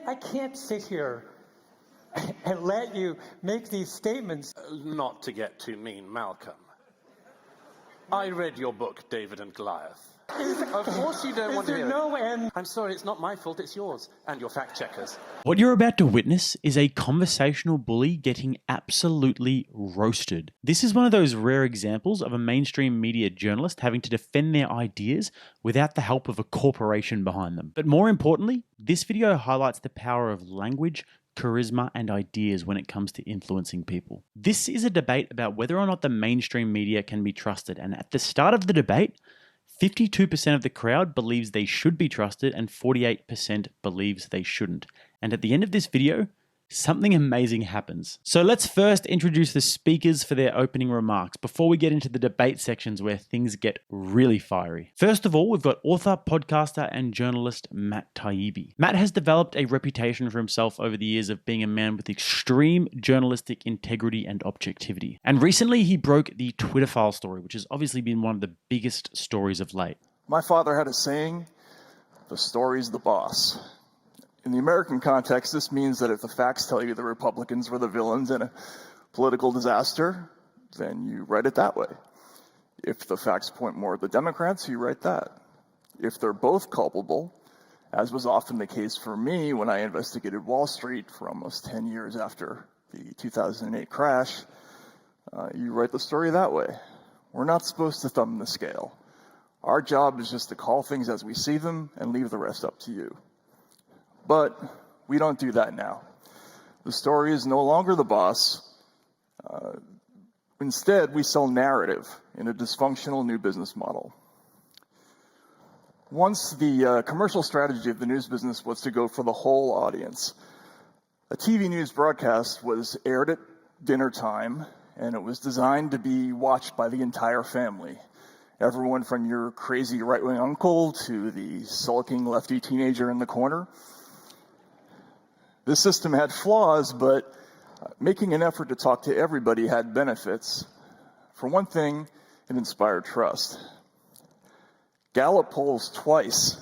I can't sit here and let you make these statements. Not to get too mean, Malcolm. I read your book, David and Goliath. Of course you don't want to hear it. No end? I'm sorry, it's not my fault, it's yours. And your fact checkers. What you're about to witness is a conversational bully getting absolutely roasted. This is one of those rare examples of a mainstream media journalist having to defend their ideas without the help of a corporation behind them. But more importantly, this video highlights the power of language, charisma, and ideas when it comes to influencing people. This is a debate about whether or not the mainstream media can be trusted, and at the start of the debate, 52% of the crowd believes they should be trusted and 48% believes they shouldn't. And at the end of this video, something amazing happens. So let's first introduce the speakers for their opening remarks before we get into the debate sections where things get really fiery. First of all, we've got author, podcaster, and journalist Matt Taibbi. Matt has developed a reputation for himself over the years of being a man with extreme journalistic integrity and objectivity. And recently he broke the Twitter file story, which has obviously been one of the biggest stories of late. My father had a saying, "The story's the boss." In the American context, this means that if the facts tell you the Republicans were the villains in a political disaster, then you write it that way. If the facts point more at the Democrats, you write that. If they're both culpable, as was often the case for me when I investigated Wall Street for almost 10 years after the 2008 crash, you write the story that way. We're not supposed to thumb the scale. Our job is just to call things as we see them and leave the rest up to you. But we don't do that now. The story is no longer the boss. Instead, we sell narrative in a dysfunctional new business model. Once the commercial strategy of the news business was to go for the whole audience. A TV news broadcast was aired at dinner time, and it was designed to be watched by the entire family. Everyone from your crazy right-wing uncle to the sulking lefty teenager in the corner. This system had flaws, but making an effort to talk to everybody had benefits. For one thing, it inspired trust. Gallup polls twice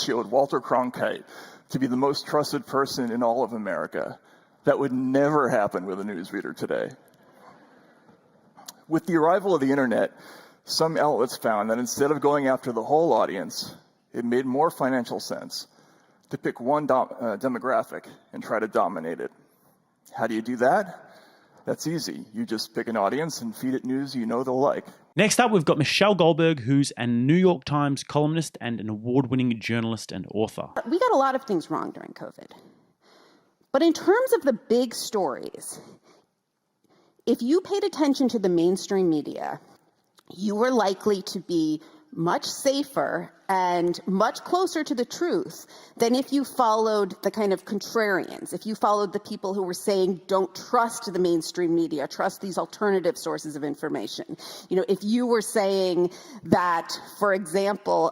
showed Walter Cronkite to be the most trusted person in all of America. That would never happen with a newsreader today. With the arrival of the internet, some outlets found that instead of going after the whole audience, it made more financial sense to pick one demographic and try to dominate it. How do you do that? That's easy. You just pick an audience and feed it news you know they'll like. Next up, we've got Michelle Goldberg, who's a New York Times columnist and an award-winning journalist and author. We got a lot of things wrong during COVID. But in terms of the big stories, if you paid attention to the mainstream media, you were likely to be much safer and much closer to the truth than if you followed the kind of contrarians, if you followed the people who were saying, don't trust the mainstream media, trust these alternative sources of information. You know, if you were saying that, for example,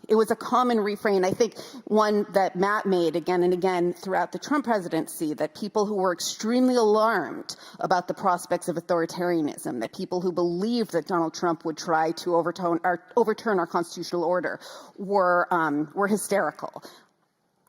it was a common refrain, I think one that Matt made again and again throughout the Trump presidency, that people who were extremely alarmed about the prospects of authoritarianism, that people who believed that Donald Trump would try to overturn our constitutional order were hysterical.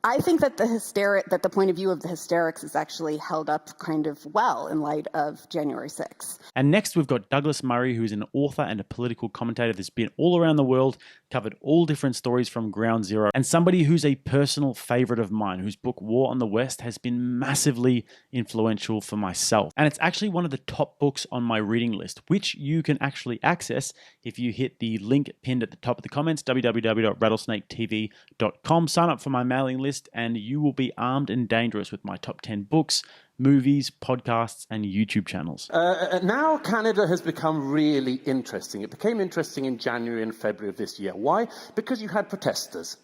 I think that the point of view of the hysterics is actually held up kind of well in light of January 6th. And next we've got Douglas Murray, who's an author and a political commentator that's been all around the world, covered all different stories from ground zero, and somebody who's a personal favorite of mine, whose book War on the West has been massively influential for myself. And it's actually one of the top books on my reading list, which you can actually access if you hit the link pinned at the top of the comments, www.rattlesnaketv.com. Sign up for my mailing list and you will be armed and dangerous with my top 10 books, movies, podcasts, and YouTube channels. Now Canada has become really interesting. It became interesting in January and February of this year. Why? Because you had protesters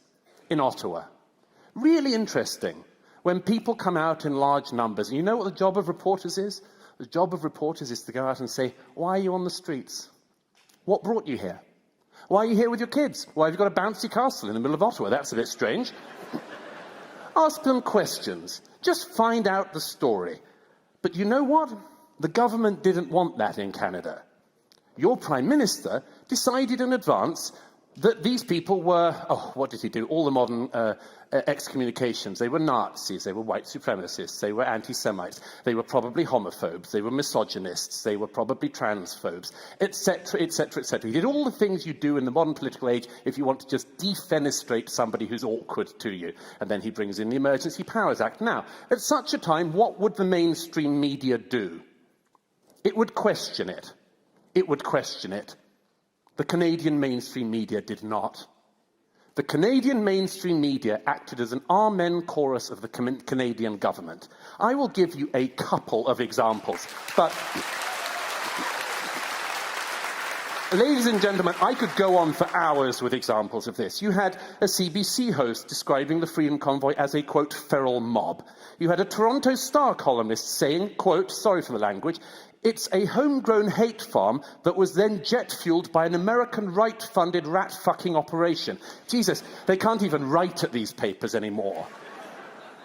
in Ottawa. Really interesting. When people come out in large numbers, and you know what the job of reporters is? The job of reporters is to go out and say, why are you on the streets? What brought you here? Why are you here with your kids? Why have you got a bouncy castle in the middle of Ottawa? That's a bit strange. Ask them questions. Just find out the story. But you know what? The government didn't want that in Canada. Your Prime Minister decided in advance that these people were, what did he do? All the modern excommunications. They were Nazis, they were white supremacists, they were anti-Semites, they were probably homophobes, they were misogynists, they were probably transphobes, etc., etc., etc. He did all the things you do in the modern political age if you want to just defenestrate somebody who's awkward to you. And then he brings in the Emergency Powers Act. Now, at such a time, what would the mainstream media do? It would question it. It would question it. The Canadian mainstream media did not. The Canadian mainstream media acted as an amen chorus of the Canadian government. I will give you a couple of examples, but ladies and gentlemen, I could go on for hours with examples of this. You had a CBC host describing the Freedom Convoy as a, quote, feral mob. You had a Toronto Star columnist saying, quote, sorry for the language, it's a homegrown hate farm that was then jet-fueled by an American right-funded rat-fucking operation. Jesus, they can't even write at these papers anymore.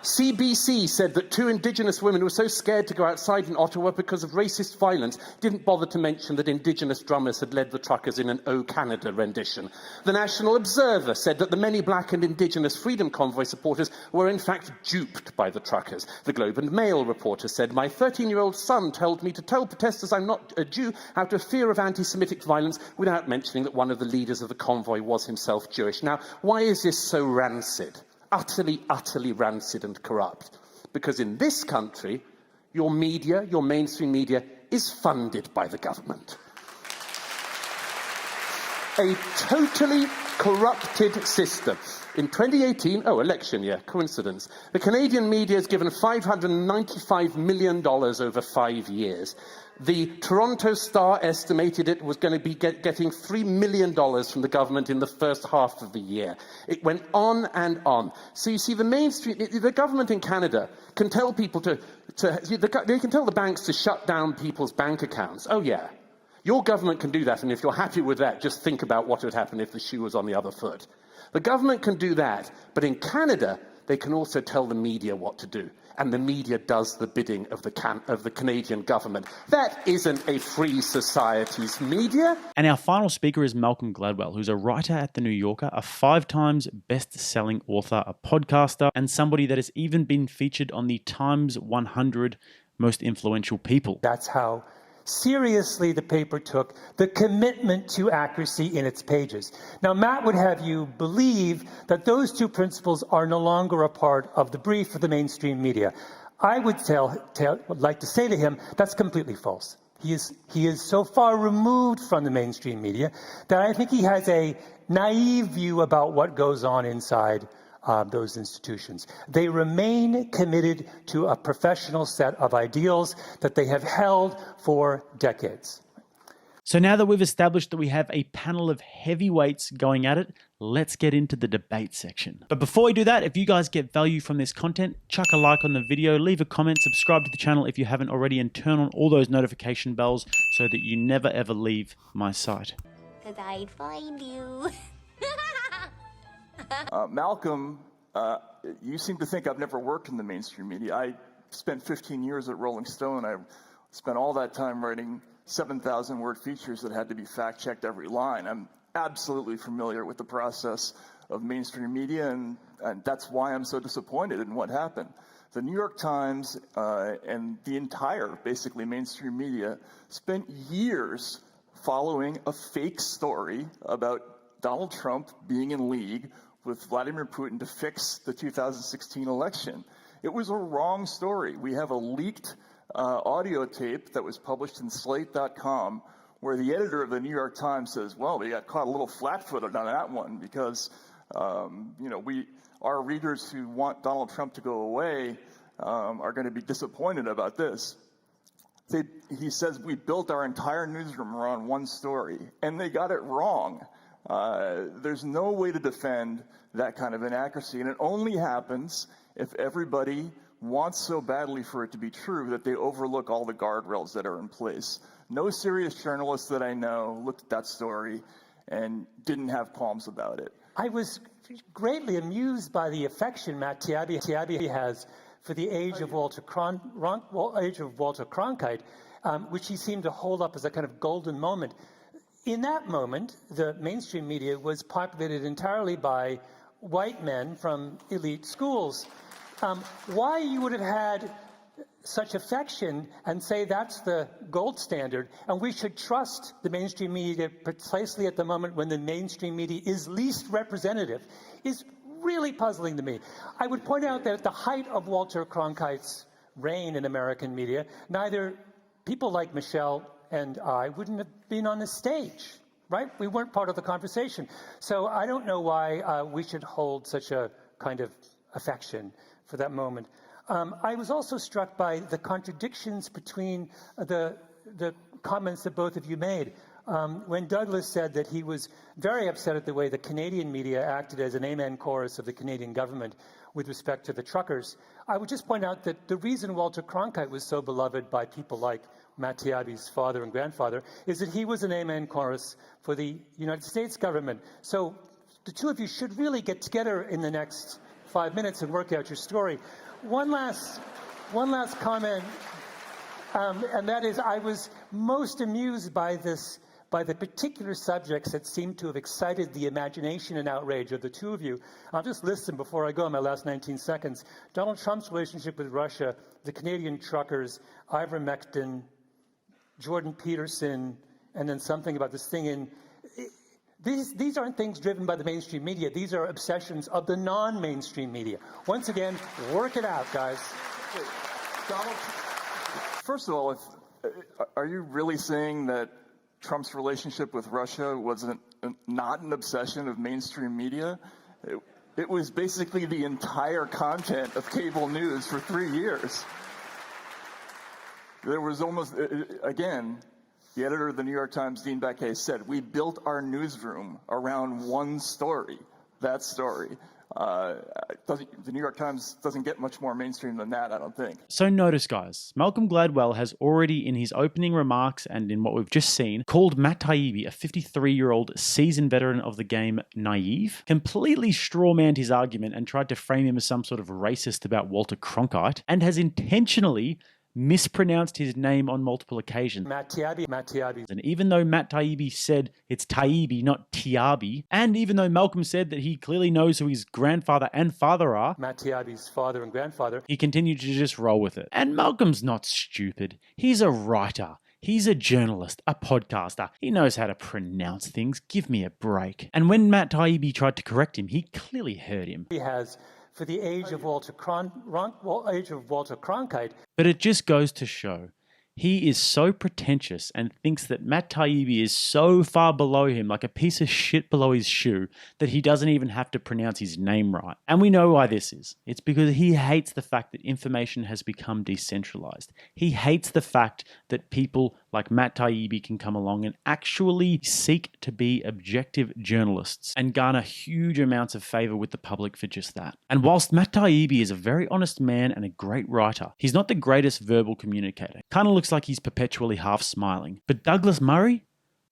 CBC said that 2 Indigenous women were so scared to go outside in Ottawa because of racist violence didn't bother to mention that Indigenous drummers had led the truckers in an O Canada rendition. The National Observer said that the many black and Indigenous Freedom Convoy supporters were in fact duped by the truckers. The Globe and Mail reporter said, my 13-year-old son told me to tell protesters I'm not a Jew out of fear of anti-Semitic violence without mentioning that one of the leaders of the convoy was himself Jewish. Now, why is this so rancid? Utterly, utterly rancid and corrupt. Because in this country, your media, your mainstream media, is funded by the government. A totally corrupted system. In 2018, election year, coincidence, the Canadian media is given $595 million over 5 years. The Toronto Star estimated it was going to be getting $3 million from the government in the first half of the year. It went on and on. So you see, the mainstream, the government in Canada can tell people they can tell the banks to shut down people's bank accounts. Oh yeah, your government can do that, and if you're happy with that, just think about what would happen if the shoe was on the other foot. The government can do that, but in Canada, they can also tell the media what to do. And the media does the bidding of the Canadian government. That isn't a free society's media. And our final speaker is Malcolm Gladwell, who's a writer at The New Yorker, a 5-times best-selling author, a podcaster, and somebody that has even been featured on the Times 100 Most Influential People. That's how seriously the paper took the commitment to accuracy in its pages. Now, Matt would have you believe that those 2 principles are no longer a part of the brief of the mainstream media. I would like to say to him, that's completely false. He is so far removed from the mainstream media that I think he has a naive view about what goes on inside those institutions. They remain committed to a professional set of ideals that they have held for decades. So now that we've established that we have a panel of heavyweights going at it, let's get into the debate section. But before we do that, if you guys get value from this content, chuck a like on the video, leave a comment, subscribe to the channel if you haven't already, and turn on all those notification bells so that you never ever leave my sight. 'Cause I'd find you. Malcolm, you seem to think I've never worked in the mainstream media. I spent 15 years at Rolling Stone. I spent all that time writing 7,000-word features that had to be fact-checked every line. I'm absolutely familiar with the process of mainstream media, and that's why I'm so disappointed in what happened. The New York Times and the entire, basically, mainstream media spent years following a fake story about Donald Trump being in league with Vladimir Putin to fix the 2016 election. It was a wrong story. We have a leaked audio tape that was published in Slate.com where the editor of the New York Times says, well, we got caught a little flat-footed on that one because, our readers who want Donald Trump to go away are going to be disappointed about this. He says, we built our entire newsroom around one story, and they got it wrong. There's no way to defend that kind of inaccuracy, and it only happens if everybody wants so badly for it to be true that they overlook all the guardrails that are in place. No serious journalist that I know looked at that story and didn't have qualms about it. I was greatly amused by the affection Matt Taibbi has for the age of Walter Cronkite, which he seemed to hold up as a kind of golden moment. in that moment, the mainstream media was populated entirely by white men from elite schools. Why you would have had such affection and say that's the gold standard, and we should trust the mainstream media precisely at the moment when the mainstream media is least representative, is really puzzling to me. I would point out that at the height of Walter Cronkite's reign in American media, neither people like Michelle and I wouldn't have been on the stage, right? We weren't part of the conversation. So I don't know why we should hold such a kind of affection for that moment. I was also struck by the contradictions between the comments that both of you made. When Douglas said that he was very upset at the way the Canadian media acted as an amen chorus of the Canadian government with respect to the truckers, I would just point out that the reason Walter Cronkite was so beloved by people like Matt Taibbi's father and grandfather is that he was an amen chorus for the United States government. So the two of you should really get together in the next 5 minutes and work out your story. One last comment, and that is I was most amused by the particular subjects that seem to have excited the imagination and outrage of the two of you. I'll just list them before I go in my last 19 seconds. Donald Trump's relationship with Russia, the Canadian truckers, ivermectin, Jordan Peterson, and then something about this thing in... These aren't things driven by the mainstream media. These are obsessions of the non-mainstream media. Once again, work it out, guys. Donald, first of all, are you really saying that Trump's relationship with Russia wasn't not an obsession of mainstream media? It was basically the entire content of cable news for 3 years. There was almost, again, the editor of the New York Times, Dean Baquet, said, we built our newsroom around one story, that story. The New York Times doesn't get much more mainstream than that, I don't think. So notice, guys, Malcolm Gladwell has already, in his opening remarks and in what we've just seen, called Matt Taibbi, a 53-year-old seasoned veteran of the game, naive, completely strawmanned his argument and tried to frame him as some sort of racist about Walter Cronkite, and has intentionally mispronounced his name on multiple occasions. Matt Taibbi. And even though Matt Taibbi said it's Taibbi, not Tiabi, and even though Malcolm said that he clearly knows who his grandfather and father are, Matt Taibbi's father and grandfather, he continued to just roll with it. And Malcolm's not stupid. He's a writer. He's a journalist, a podcaster. He knows how to pronounce things. Give me a break. And when Matt Taibbi tried to correct him, he clearly heard him. he has, for the age of Walter Cronkite. But it just goes to show, he is so pretentious and thinks that Matt Taibbi is so far below him, like a piece of shit below his shoe, that he doesn't even have to pronounce his name right. And we know why this is. It's because he hates the fact that information has become decentralized. He hates the fact that people like Matt Taibbi can come along and actually seek to be objective journalists and garner huge amounts of favor with the public for just that. And whilst Matt Taibbi is a very honest man and a great writer, he's not the greatest verbal communicator. Kind of looks like he's perpetually half smiling. But Douglas Murray,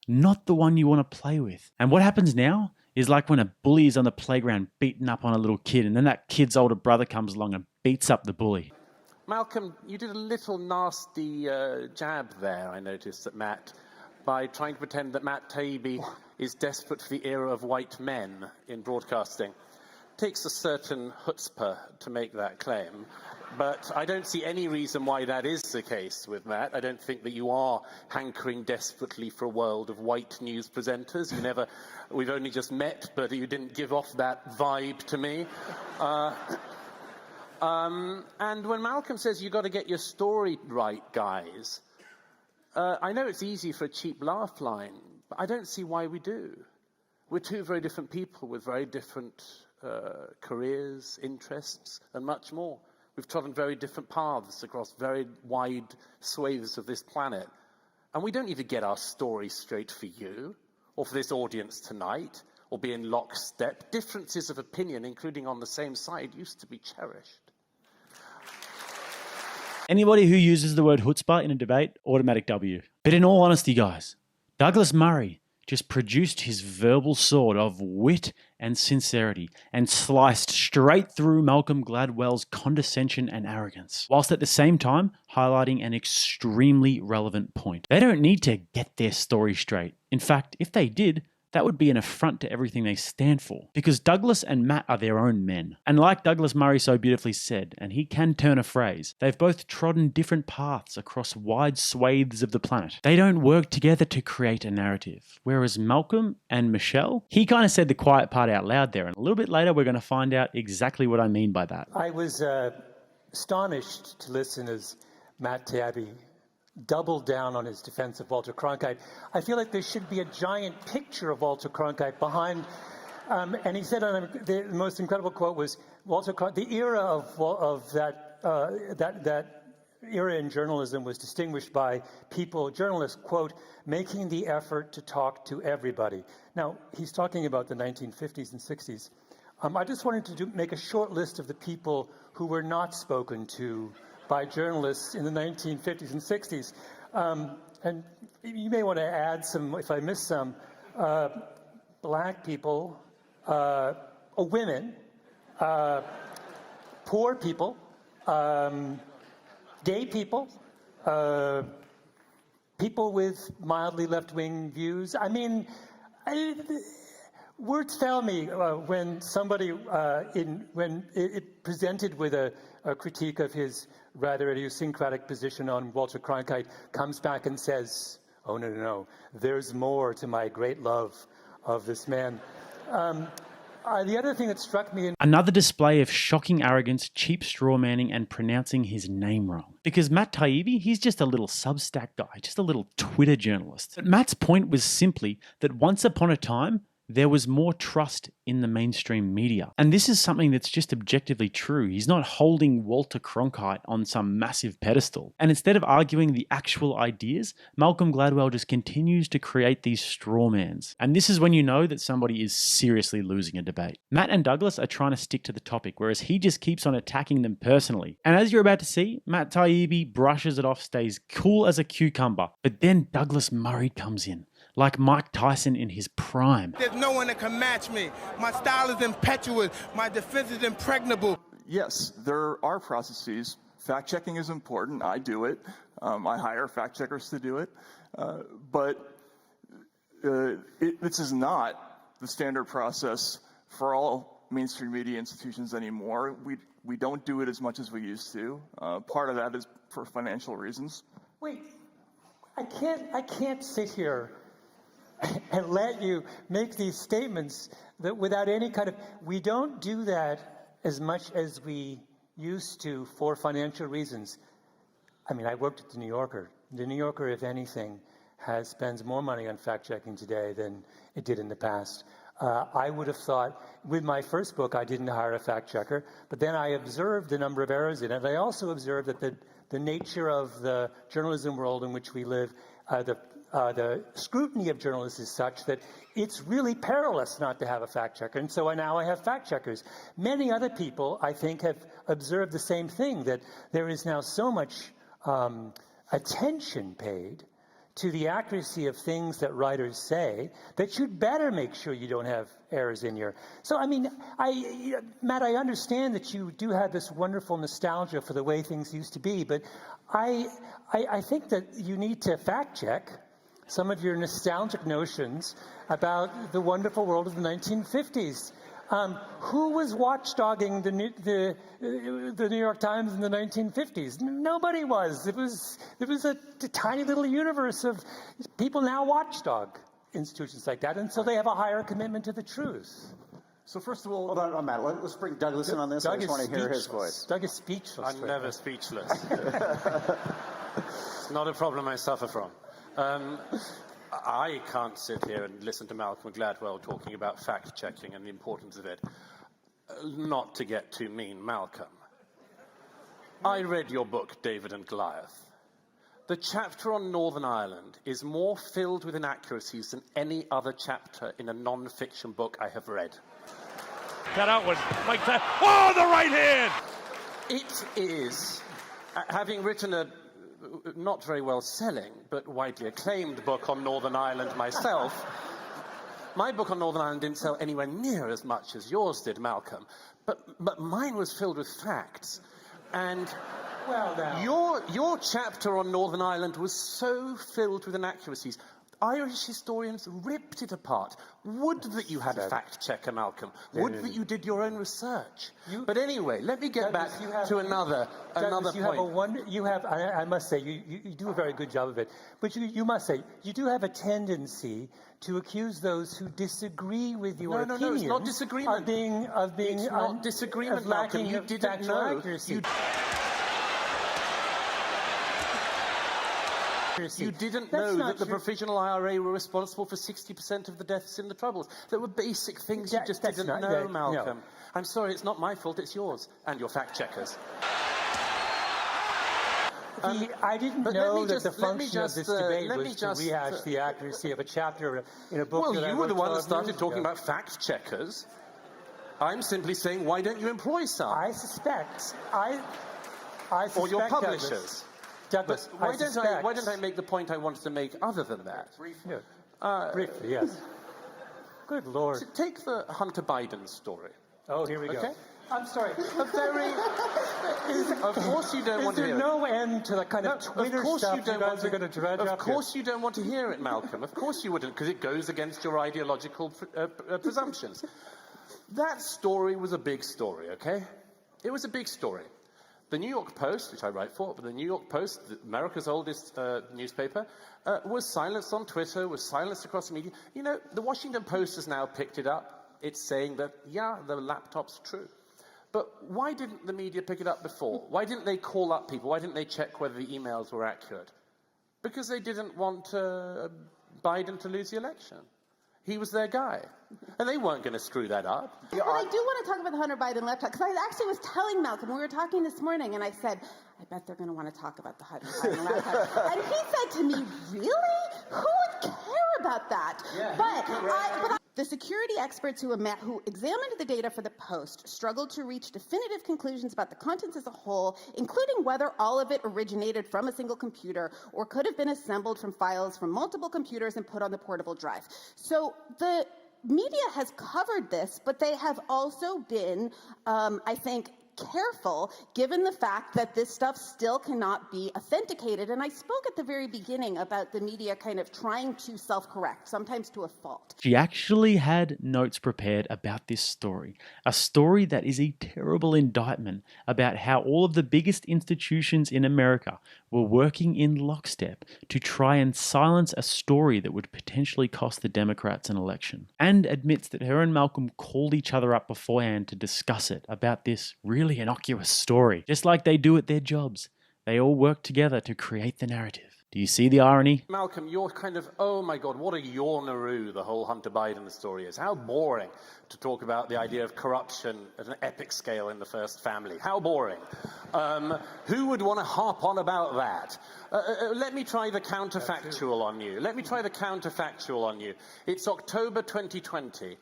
not the one you want to play with. And what happens now is like when a bully is on the playground beating up on a little kid, and then that kid's older brother comes along and beats up the bully. Malcolm, you did a little nasty jab there, I noticed, at Matt, by trying to pretend that Matt Taibbi is desperate for the era of white men in broadcasting. It takes a certain chutzpah to make that claim, but I don't see any reason why that is the case with Matt. I don't think that you are hankering desperately for a world of white news presenters. We've only just met, but you didn't give off that vibe to me. And when Malcolm says you've got to get your story right, guys, I know it's easy for a cheap laugh line, but I don't see why we do. We're two very different people with very different careers, interests, and much more. We've trodden very different paths across very wide swathes of this planet. And we don't need to get our story straight for you, or for this audience tonight, or be in lockstep. Differences of opinion, including on the same side, used to be cherished. Anybody who uses the word chutzpah in a debate, automatic W. But in all honesty, guys, Douglas Murray just produced his verbal sword of wit and sincerity and sliced straight through Malcolm Gladwell's condescension and arrogance, whilst at the same time highlighting an extremely relevant point. They don't need to get their story straight. In fact, if they did, that would be an affront to everything they stand for, because Douglas and Matt are their own men. And like Douglas Murray so beautifully said, and he can turn a phrase, they've both trodden different paths across wide swathes of the planet. They don't work together to create a narrative. Whereas Malcolm and Michelle, he kind of said the quiet part out loud there, and a little bit later we're going to find out exactly what I mean by that. I was astonished to listen as Matt Taibbi doubled down on his defense of Walter Cronkite. I feel like there should be a giant picture of Walter Cronkite behind. And he said, the most incredible quote was, Walter Cronkite, the era of that era in journalism was distinguished by people, journalists, quote, making the effort to talk to everybody. Now, he's talking about the 1950s and 60s. I just wanted to make a short list of the people who were not spoken to by journalists in the 1950s and 60s. And you may want to add some, if I miss some, black people, women, poor people, gay people, people with mildly left-wing views. I mean, words fail me when somebody, when it presented with a critique of his rather idiosyncratic position on Walter Cronkite, comes back and says, oh, no, there's more to my great love of this man. The other thing that struck me... Another display of shocking arrogance, cheap strawmanning, and pronouncing his name wrong. Because Matt Taibbi, he's just a little Substack guy, just a little Twitter journalist. But Matt's point was simply that once upon a time, there was more trust in the mainstream media. And this is something that's just objectively true. He's not holding Walter Cronkite on some massive pedestal. And instead of arguing the actual ideas, Malcolm Gladwell just continues to create these strawmans. And this is when you know that somebody is seriously losing a debate. Matt and Douglas are trying to stick to the topic, whereas he just keeps on attacking them personally. And as you're about to see, Matt Taibbi brushes it off, stays cool as a cucumber. But then Douglas Murray comes in, like Mike Tyson in his prime. There's no one that can match me. My style is impetuous. My defense is impregnable. Yes, there are processes. Fact-checking is important. I do it. I hire fact-checkers to do it. But this is not the standard process for all mainstream media institutions anymore. We don't do it as much as we used to. Part of that is for financial reasons. Wait, I can't sit here and let you make these statements that without any kind of... We don't do that as much as we used to for financial reasons. I mean, I worked at The New Yorker. The New Yorker, if anything, spends more money on fact-checking today than it did in the past. I would have thought, with my first book, I didn't hire a fact-checker, but then I observed the number of errors in it. I also observed that the nature of the journalism world in which we live, the scrutiny of journalists is such that it's really perilous not to have a fact checker. And so now I have fact checkers. Many other people, I think, have observed the same thing, that there is now so much attention paid to the accuracy of things that writers say that you'd better make sure you don't have errors in your... So, I mean, Matt, I understand that you do have this wonderful nostalgia for the way things used to be, but I think that you need to fact check some of your nostalgic notions about the wonderful world of the 1950s. Who was watchdogging the New York Times in the 1950s? Nobody was. There was a tiny little universe of people now watchdog institutions like that, and so they have a higher commitment to the truth. So first of all... Hold on, Matt. Let's bring Douglas in on this. I just want to hear his voice. Doug is speechless. I'm never speechless. It's not a problem I suffer from. I can't sit here and listen to Malcolm Gladwell talking about fact-checking and the importance of it. Not to get too mean, Malcolm. I read your book, David and Goliath. The chapter on Northern Ireland is more filled with inaccuracies than any other chapter in a non-fiction book I have read. That out was Mike Tyson. Oh, the right hand! It is, having written a not very well selling, but widely acclaimed book on Northern Ireland myself, My book on Northern Ireland didn't sell anywhere near as much as yours did, Malcolm. But mine was filled with facts. And Well, now. your chapter on Northern Ireland was so filled with inaccuracies. Irish historians ripped it apart. Would that you had a fact checker, Malcolm. Would that you did your own research. But anyway, let me get back to another point. I must say, you do a very good job of it. But you must say, you do have a tendency to accuse those who disagree with your opinions. No, it's not disagreement. Of being it's not disagreement, Malcolm. You didn't know. You didn't know that the provisional IRA were responsible for 60% of the deaths in the Troubles. There were basic things you just didn't know, Malcolm. No. I'm sorry, it's not my fault, it's yours. And your fact-checkers. I didn't know that the function of this debate was to rehash the accuracy of a chapter in a book that I wrote. Well, you were the one that started talking about fact-checkers. I'm simply saying, why don't you employ some? I suspect or your publishers. Douglas, why don't I make the point I wanted to make other than that? Briefly, yes. Good Lord. Take the Hunter Biden story. Oh, here we go. I'm sorry. Of course you don't want to hear it. Is there no end to the kind of Twitter stuff you guys are going to dredge up? Of course you don't want to hear it, Malcolm. Of course you wouldn't, because it goes against your ideological presumptions. That story was a big story, okay? It was a big story. The New York Post, which I write for, but the New York Post, America's oldest newspaper, was silenced on Twitter, was silenced across the media. You know, the Washington Post has now picked it up. It's saying that, yeah, the laptop's true. But why didn't the media pick it up before? Why didn't they call up people? Why didn't they check whether the emails were accurate? Because they didn't want Biden to lose the election. He was their guy. And they weren't going to screw that up. But I do want to talk about the Hunter Biden laptop, because I actually was telling Malcolm, we were talking this morning, and I said, I bet they're going to want to talk about the Hunter Biden laptop. And he said to me, really? Who would care about that? Yeah, the security experts who examined the data for the Post struggled to reach definitive conclusions about the contents as a whole, including whether all of it originated from a single computer or could have been assembled from files from multiple computers and put on the portable drive. So the media has covered this, but they have also been, I think, careful, given the fact that this stuff still cannot be authenticated. And I spoke at the very beginning about the media kind of trying to self-correct, sometimes to a fault. She actually had notes prepared about this story, a story that is a terrible indictment about how all of the biggest institutions in America were working in lockstep to try and silence a story that would potentially cost the Democrats an election, and admits that her and Malcolm called each other up beforehand to discuss it about this really innocuous story, just like they do at their jobs. They all work together to create the narrative. Do you see the irony? Malcolm, you're kind of, oh my God, what a yawnaroo the whole Hunter Biden story is. How boring to talk about the idea of corruption at an epic scale in the first family. How boring. Who would want to harp on about that? Let me try the counterfactual on you. It's October 2020.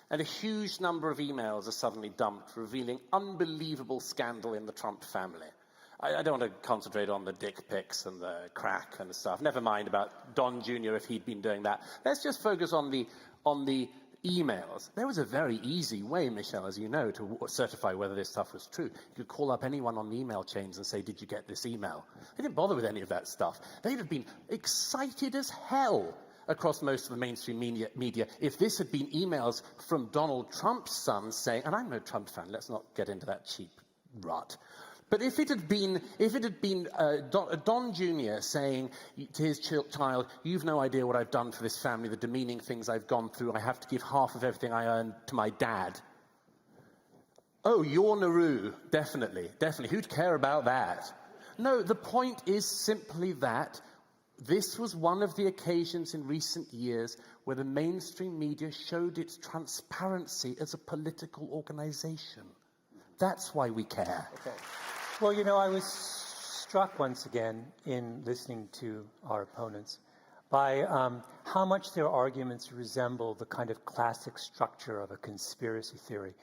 And a huge number of emails are suddenly dumped, revealing unbelievable scandal in the Trump family. I don't want to concentrate on the dick pics and the crack and the stuff. Never mind about Don Jr. if he'd been doing that. Let's just focus on the emails. There was a very easy way, Michelle, as you know, to certify whether this stuff was true. You could call up anyone on the email chains and say, did you get this email? They didn't bother with any of that stuff. They'd have been excited as hell across most of the mainstream media if this had been emails from Donald Trump's son saying, and I'm no Trump fan, let's not get into that cheap rut. But if it had been Don Jr. saying to his child, you've no idea what I've done for this family, the demeaning things I've gone through, I have to give half of everything I earn to my dad. Oh, you're Nauru, definitely. Who'd care about that? No, the point is simply that this was one of the occasions in recent years where the mainstream media showed its transparency as a political organization. That's why we care. Okay. Well, you know, I was struck once again in listening to our opponents by how much their arguments resemble the kind of classic structure of a conspiracy theory.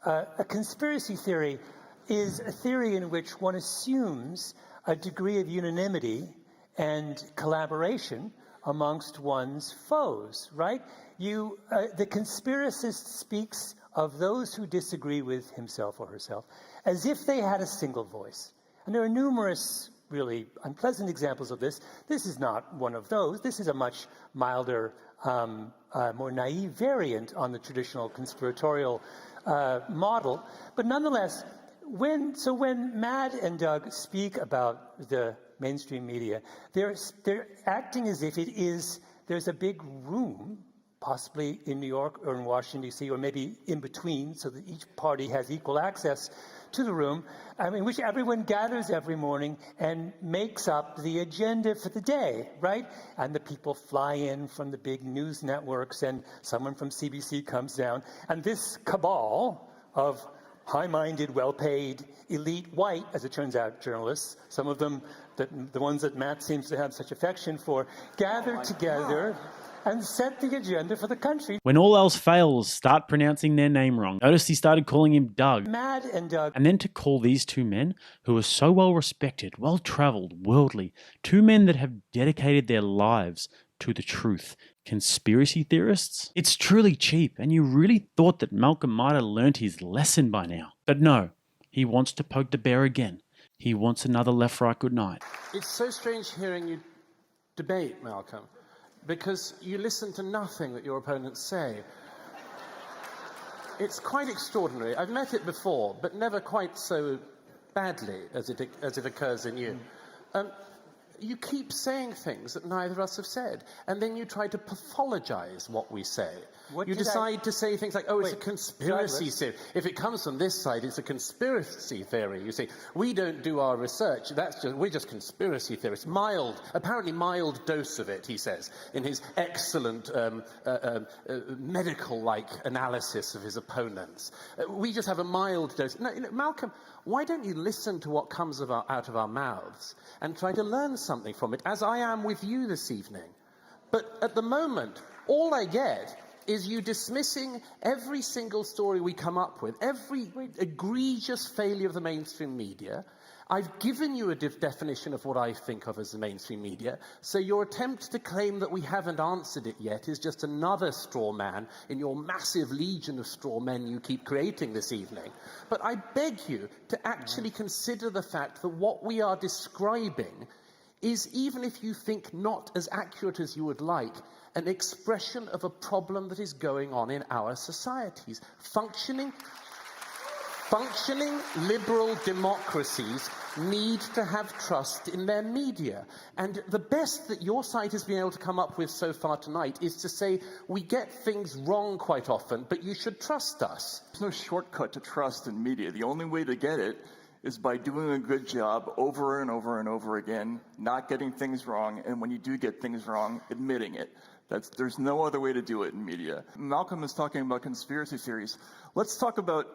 A conspiracy theory is a theory in which one assumes a degree of unanimity and collaboration amongst one's foes, right? The conspiracist speaks of those who disagree with himself or herself as if they had a single voice. And there are numerous really unpleasant examples of this. This is not one of those. This is a much milder, more naive variant on the traditional conspiratorial model. But nonetheless, when Matt and Doug speak about the mainstream media, they're acting as if there's a big room, possibly in New York or in Washington, D.C., or maybe in between, so that each party has equal access to the room, in which everyone gathers every morning and makes up the agenda for the day, right? And the people fly in from the big news networks, and someone from CBC comes down, and this cabal of high-minded, well-paid, elite white, as it turns out, journalists, some of them, the ones that Matt seems to have such affection for, gather together and set the agenda for the country. When all else fails, start pronouncing their name wrong. Notice he started calling him Doug. Matt and Doug. And then to call these two men, who are so well-respected, well-travelled, worldly, two men that have dedicated their lives to the truth, conspiracy theorists? It's truly cheap, and you really thought that Malcolm might have learnt his lesson by now. But no, he wants to poke the bear again. He wants another left-right good night. It's so strange hearing you debate, Malcolm, because you listen to nothing that your opponents say. It's quite extraordinary. I've met it before, but never quite so badly as it occurs in you. You keep saying things that neither of us have said, and then you try to pathologize what we say. You decide to say things like, oh, it's a conspiracy theory. If it comes from this side, it's a conspiracy theory. You say, we don't do our research. We're just conspiracy theorists. Apparently mild dose of it, he says, in his excellent medical-like analysis of his opponents. We just have a mild dose. No, Malcolm, why don't you listen to what comes out of our mouths and try to learn something from it, as I am with you this evening? But at the moment, all I get is you dismissing every single story we come up with, every egregious failure of the mainstream media. I've given you a definition of what I think of as the mainstream media, so your attempt to claim that we haven't answered it yet is just another straw man in your massive legion of straw men you keep creating this evening. But I beg you to actually consider the fact that what we are describing is, even if you think not as accurate as you would like, an expression of a problem that is going on in our societies. Functioning liberal democracies need to have trust in their media. And the best that your side has been able to come up with so far tonight is to say, we get things wrong quite often, but you should trust us. There's no shortcut to trust in media. The only way to get it is by doing a good job over and over and over again, not getting things wrong, and when you do get things wrong, admitting it. There's no other way to do it in media. Malcolm is talking about conspiracy theories. Let's talk about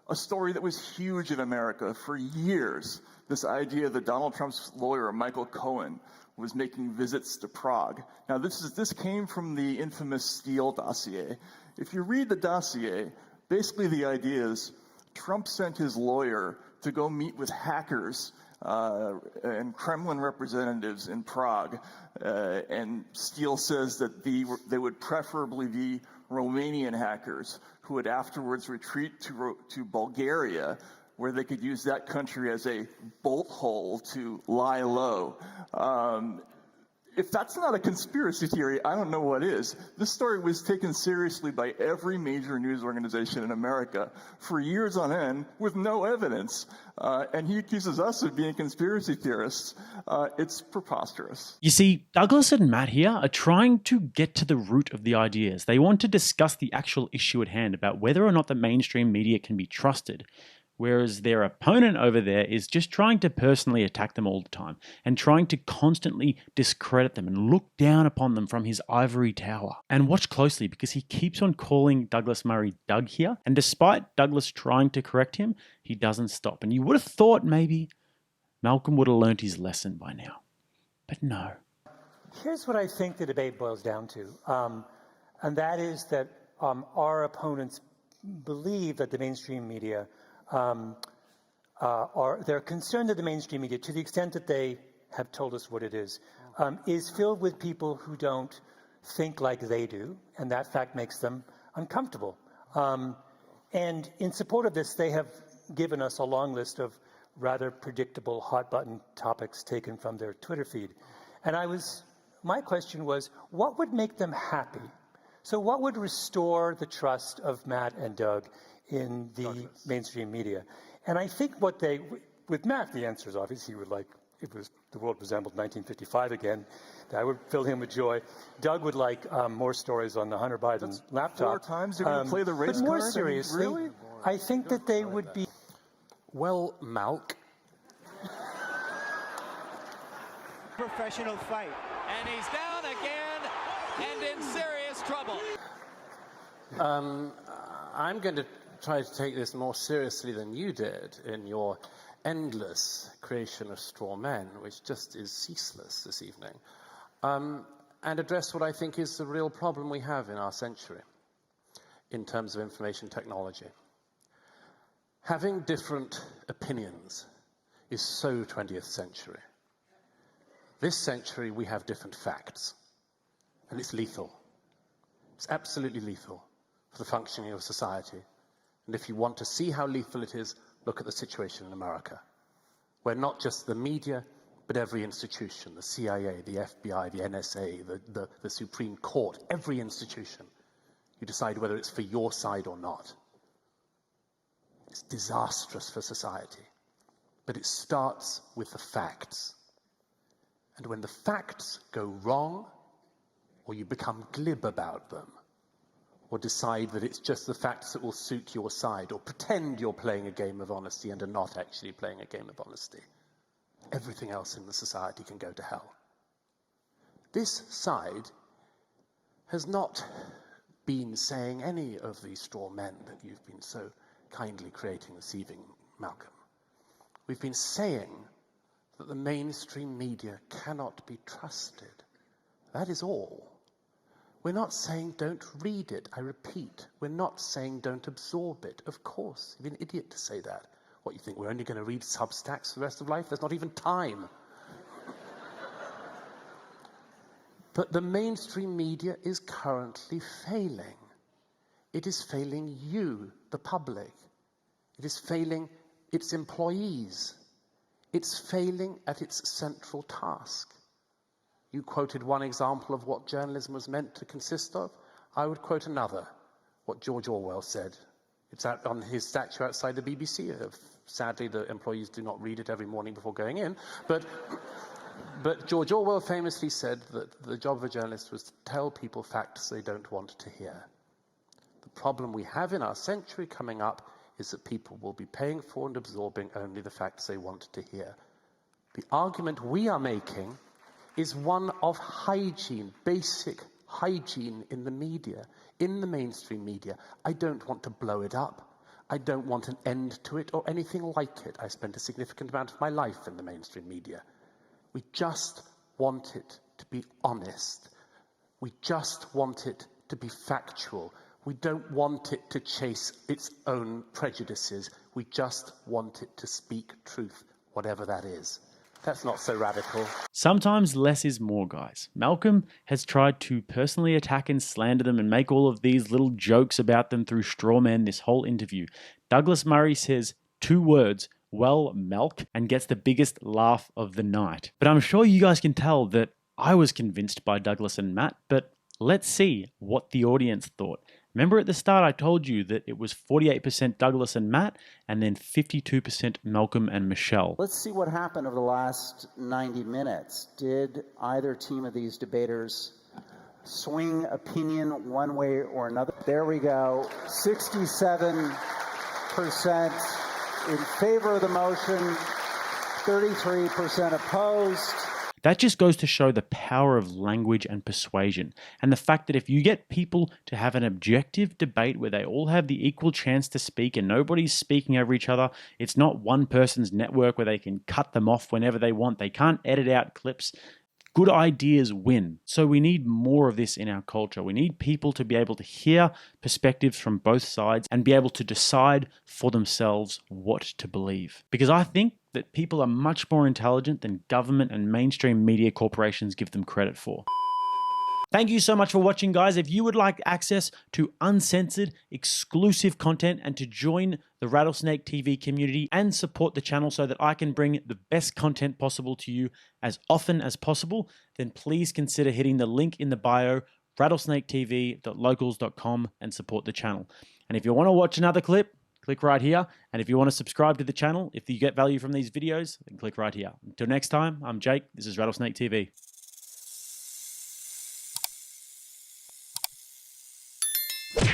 a story that was huge in America for years. This idea that Donald Trump's lawyer, Michael Cohen, was making visits to Prague. Now, this came from the infamous Steele dossier. If you read the dossier, basically the idea is Trump sent his lawyer to go meet with hackers and Kremlin representatives in Prague, and Steele says that they would preferably be Romanian hackers who would afterwards retreat to Bulgaria, where they could use that country as a bolt hole to lie low. If that's not a conspiracy theory, I don't know what is. This story was taken seriously by every major news organization in America for years on end with no evidence. And he accuses us of being conspiracy theorists. It's preposterous. You see, Douglas and Matt here are trying to get to the root of the ideas. They want to discuss the actual issue at hand about whether or not the mainstream media can be trusted, whereas their opponent over there is just trying to personally attack them all the time and trying to constantly discredit them and look down upon them from his ivory tower. And watch closely, because he keeps on calling Douglas Murray Doug here, and despite Douglas trying to correct him, he doesn't stop. And you would have thought maybe Malcolm would have learnt his lesson by now. But no. Here's what I think the debate boils down to, and that is that our opponents believe that the mainstream media they're concerned that the mainstream media, to the extent that they have told us what it is filled with people who don't think like they do, and that fact makes them uncomfortable. And in support of this, they have given us a long list of rather predictable hot-button topics taken from their Twitter feed. And my question was, what would make them happy? So what would restore the trust of Matt and Doug in the mainstream media? And I think with Matt, the answer is obvious. He would like, the world resembled 1955 again. That would fill him with joy. Doug would like more stories on the Hunter Biden laptop. 4 times you're going to play the race But more card? seriously, Really? I think that they would be... Well, Malk, Professional fight. And he's down again and in serious trouble. I'm going to try to take this more seriously than you did in your endless creation of straw men, which just is ceaseless this evening, and address what I think is the real problem we have in our century in terms of information technology. Having different opinions is so 20th century. This century, we have different facts, and it's lethal. It's absolutely lethal for the functioning of society. And if you want to see how lethal it is, look at the situation in America, where not just the media, but every institution, the CIA, the FBI, the NSA, the Supreme Court, every institution, you decide whether it's for your side or not. It's disastrous for society, but it starts with the facts. And when the facts go wrong, or you become glib about them, or decide that it's just the facts that will suit your side, or pretend you're playing a game of honesty and are not actually playing a game of honesty, everything else in the society can go to hell. This side has not been saying any of these straw men that you've been so kindly creating this evening, Malcolm. We've been saying that the mainstream media cannot be trusted. That is all. We're not saying don't read it. I repeat, we're not saying don't absorb it. Of course, you'd be an idiot to say that. What, you think we're only going to read Substacks for the rest of life? There's not even time. But the mainstream media is currently failing. It is failing you, the public. It is failing its employees. It's failing at its central task. You quoted one example of what journalism was meant to consist of. I would quote another, what George Orwell said. It's out on his statue outside the BBC. Sadly, the employees do not read it every morning before going in. But George Orwell famously said that the job of a journalist was to tell people facts they don't want to hear. The problem we have in our century coming up is that people will be paying for and absorbing only the facts they want to hear. The argument we are making is one of hygiene, basic hygiene in the media, in the mainstream media. I don't want to blow it up. I don't want an end to it or anything like it. I spent a significant amount of my life in the mainstream media. We just want it to be honest. We just want it to be factual. We don't want it to chase its own prejudices. We just want it to speak truth, whatever that is. That's not so radical. Sometimes less is more, guys. Malcolm has tried to personally attack and slander them and make all of these little jokes about them through straw men this whole interview. Douglas Murray says 2 words, well, Malk, and gets the biggest laugh of the night. But I'm sure you guys can tell that I was convinced by Douglas and Matt, but let's see what the audience thought. Remember at the start I told you that it was 48% Douglas and Matt and then 52% Malcolm and Michelle. Let's see what happened over the last 90 minutes. Did either team of these debaters swing opinion one way or another? There we go. 67% in favor of the motion, 33% opposed. That just goes to show the power of language and persuasion, and the fact that if you get people to have an objective debate where they all have the equal chance to speak and nobody's speaking over each other, it's not one person's network where they can cut them off whenever they want, they can't edit out clips. Good ideas win. So we need more of this in our culture. We need people to be able to hear perspectives from both sides and be able to decide for themselves what to believe. Because I think that people are much more intelligent than government and mainstream media corporations give them credit for. Thank you so much for watching, guys. If you would like access to uncensored, exclusive content and to join the Rattlesnake TV community and support the channel so that I can bring the best content possible to you as often as possible, then please consider hitting the link in the bio, rattlesnaketv.locals.com, and support the channel. And if you want to watch another clip, click right here. And if you want to subscribe to the channel, if you get value from these videos, then click right here. Until next time, I'm Jake. This is Rattlesnake TV.